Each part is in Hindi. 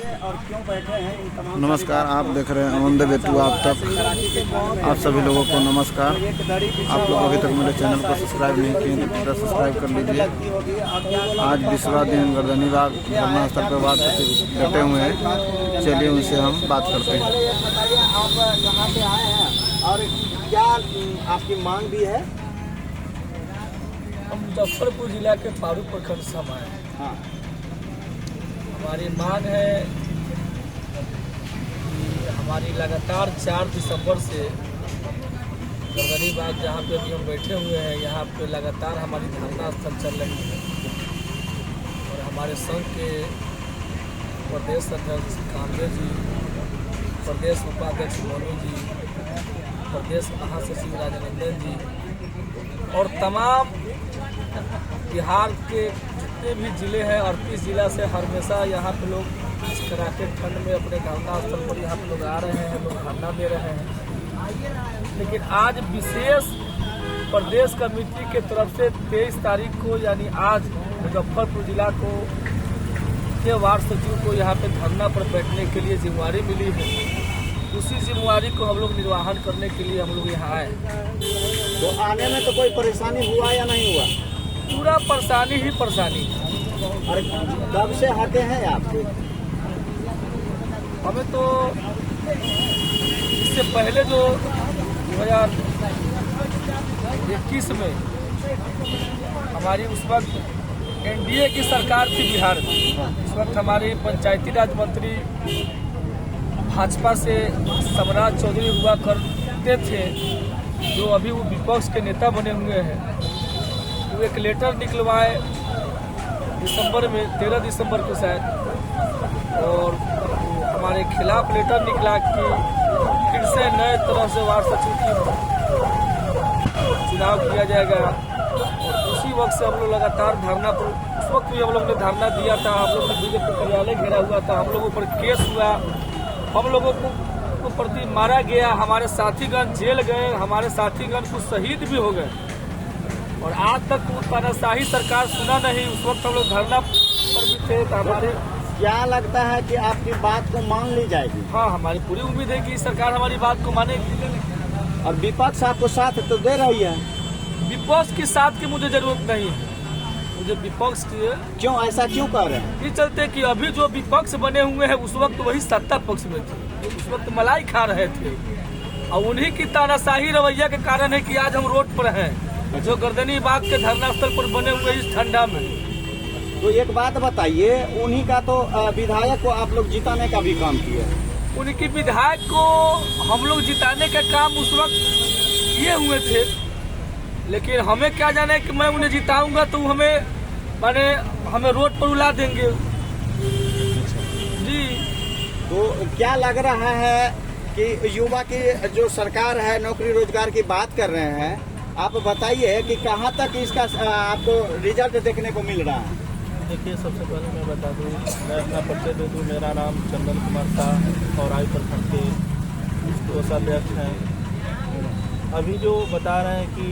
और क्यों बैठे हैं इन तमाम। नमस्कार, आप देख रहे हैं ऑन द वे टू आप तक। आप सभी लोगों को नमस्कार। आप लोग अभी तक मेरे चैनल को सब्सक्राइब नहीं किए तो कृपया सब्सक्राइब कर लीजिए। आज 20वां दिन गर्दनी बाग धरना स्थल पर बात डटे हुए हैं। चलिए उनसे हम बात करते हैं। आप कहाँ से आए हैं और क्या आपकी मांग भी है? हम मुजफ्फरपुर जिला के पारू प्रखंड से हम आए हैं। हाँ। हमारी मांग है कि हमारी लगातार 4 दिसंबर से गर्दनी बाग जहाँ पे अभी हम बैठे हुए हैं, यहाँ पे लगातार हमारी धरना स्थल चल रही है और हमारे संघ के प्रदेश अध्यक्ष कामरे जी, प्रदेश उपाध्यक्ष मोनू जी, प्रदेश महासचिव राजनंदन जी और तमाम बिहार के जितने भी ज़िले हैं 38 जिला से हमेशा यहाँ पे लोग इस तरह के ठंड में अपने धरना स्थल पर यहाँ पे लोग आ रहे हैं, लोग धरना दे रहे हैं। लेकिन आज विशेष प्रदेश कमेटी के तरफ से 23 तारीख को यानी आज मुजफ्फरपुर जिला को के वार्ड सचिव को यहाँ पे धरना पर बैठने के लिए जिम्मेवारी मिली है। उसी जिम्मेवारी को हम लोग निर्वाहन करने के लिए हम लोग यहाँ आए। तो आने में तो कोई परेशानी हुआ या नहीं हुआ? पूरा परेशानी ही परेशानी। और कब से हटे हैं आप? हमें तो इससे पहले जो 2021 में हमारी उस वक्त एनडीए की सरकार थी बिहार में। उस वक्त हमारे पंचायती राज मंत्री भाजपा से सम्राट चौधरी हुआ करते थे, जो अभी वो विपक्ष के नेता बने हुए हैं। वो एक लेटर निकलवाए दिसंबर में, 13 दिसंबर को शायद, और हमारे खिलाफ लेटर निकला कि फिर से नए तरह से वार्ड सचिव की चुनाव किया जाएगा। और उसी वक्त से हम लोग लगातार धरना पर, उस वक्त भी हम लोग ने धरना दिया था। हम लोग ने बीजेपी कार्यालय घेरा हुआ था, हम लोगों पर केस हुआ, हम लोगों को प्रति मारा गया, हमारे साथीगण जेल गए, हमारे साथीगण कुछ शहीद भी हो गए और आज तक वो तानाशाही सरकार सुना नहीं। उस वक्त हम लोग धरना पर भी थे। तो हमारे क्या लगता है कि आपकी बात को मान ली जाएगी? हाँ, हमारी पूरी उम्मीद है कि सरकार हमारी बात को मानेगी। और विपक्ष आपको साथ तो दे रही है? विपक्ष के साथ की मुझे जरूरत नहीं है। मुझे विपक्ष की क्यों, ऐसा क्यों कर रहे हैं? ये चलते कि अभी जो विपक्ष बने हुए हैं उस वक्त वही सत्ता पक्ष में थे, उस वक्त मलाई खा रहे थे और उन्हीं की तानाशाही रवैया के कारण है कि आज हम रोड पर हैं, जो गर्दनी बाग के धरना स्थल पर बने हुए इस ठंडा में। तो एक बात बताइए, उन्हीं का तो विधायक को आप लोग जिताने का भी काम किए। उनकी विधायक को हम लोग जिताने का काम उस वक्त किए हुए थे, लेकिन हमें क्या जाने कि मैं उन्हें जिताऊंगा तो हमें रोड पर उला देंगे जी। तो क्या लग रहा है कि युवा की जो सरकार है नौकरी रोजगार की बात कर रहे हैं, आप बताइए कि कहाँ तक इसका आपको रिजल्ट देखने को मिल रहा है? देखिए, सबसे पहले मैं बता दूँ, मैं अपना परिचय दे दूँ। मेरा नाम चंदन कुमार शाह और आई प्रखंड के कोषाध्यक्ष हैं। अभी जो बता रहे हैं कि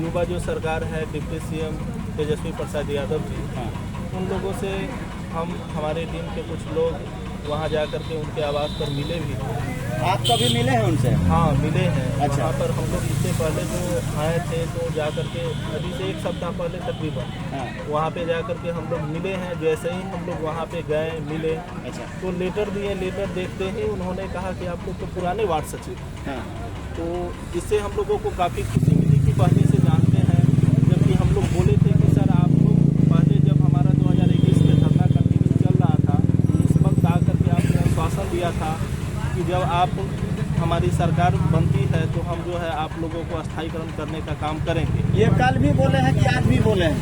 युवा जो सरकार है डिप्टी सीएम तेजस्वी प्रसाद यादव जी, उन लोगों से हमारे टीम के कुछ लोग वहाँ जा कर के उनके आवास पर मिले भी हैं। आप कभी मिले हैं उनसे? हाँ, मिले हैं। अच्छा। वहाँ पर हम लोग इससे पहले जो आए थे तो जा कर के अभी से 1 सप्ताह पहले तकरीबन वहाँ पे जा कर के हम लोग मिले हैं। जैसे ही हम लोग वहाँ पे गए मिले, अच्छा, तो लेटर दिए। लेटर देखते ही उन्होंने कहा कि आप लोग तो पुराने वार्ड सचिव, तो इससे हम लोगों को काफ़ी खुशी मिली कि पहले से जानते हैं। जबकि हम लोग बोले थे कि सर आप लोग पहले जब हमारा 2021 में धरना कंटिन्यू चल रहा था, उस वक्त आकर के आपने आश्वासन दिया था कि जब आप हमारी सरकार बनती है तो हम जो है आप लोगों को स्थायीकरण करने का काम करेंगे। ये कल भी बोले हैं कि आज भी बोले हैं?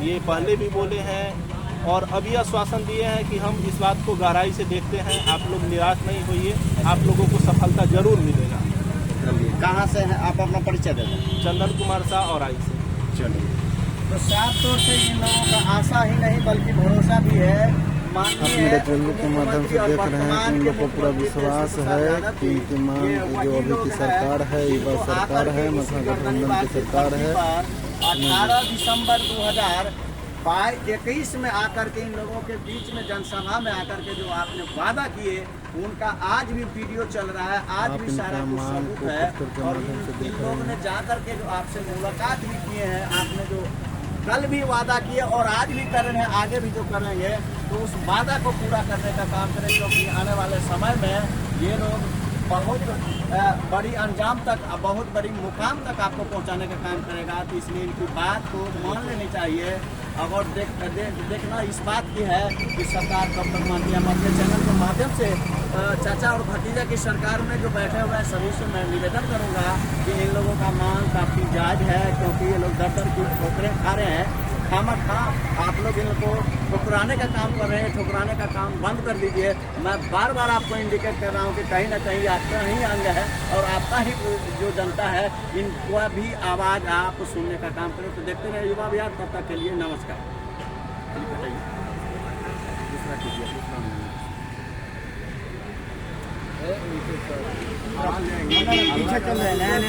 ये पहले भी बोले हैं और अभी आश्वासन दिए हैं कि हम इस बात को गहराई से देखते हैं। आप लोग निराश नहीं होइए, आप लोगों को सफलता जरूर मिलेगा। कहाँ से हैं आप? अपना परिचय दे दें। चंदन कुमार शाह और आई से। चलिए, तो साफ तौर से इन लोगों का आशा ही नहीं बल्कि भरोसा भी है। आप मेरे चैनल के माध्यम से देख रहे हैं कि इन लोग को पूरा विश्वास है कि इनकी मांग की जो अभी की सरकार है, युवा सरकार है, महागठबंधन की सरकार है। 18 दिसंबर 21 में आकर के इन लोगों के बीच में जनसभा में आकर के जो आपने वादा किए उनका आज भी वीडियो चल रहा है, आज भी सारा कुछ सबूत है। और इन लोगों ने जा करके जो आपसे मुलाकात भी किए हैं, आपने जो कल भी वादा किए और आज भी कर रहे हैं, आगे भी जो करेंगे, तो उस वादा को पूरा करने का काम करें, क्योंकि आने वाले समय में ये लोग बहुत बड़ी अंजाम तक, बहुत बड़ी मुकाम तक आपको पहुंचाने का काम करेगा। तो इसलिए इनकी बात को मान लेनी चाहिए। और देखना इस बात की है कि सरकार कब तक मानती है। हम अपने चैनल के माध्यम से चाचा और भतीजा की सरकार में जो बैठे हुए हैं सभी से मैं निवेदन करूंगा कि इन लोगों का मांग काफ़ी जायज है, क्योंकि ये लोग दर की ठोकरें खा रहे हैं। खामखा आप लोग इनको ठुकराने का काम कर रहे हैं, ठुकराने का काम बंद कर दीजिए। मैं बार बार आपको इंडिकेट कर रहा हूँ कि कहीं ना कहीं आपका ही अंग है और आपका ही जो जनता है, इनका भी आवाज़ आप सुनने का काम करें। तो देखते रहे युवा बिहार, तब तक के लिए नमस्कार। पीछे चल रहे हैं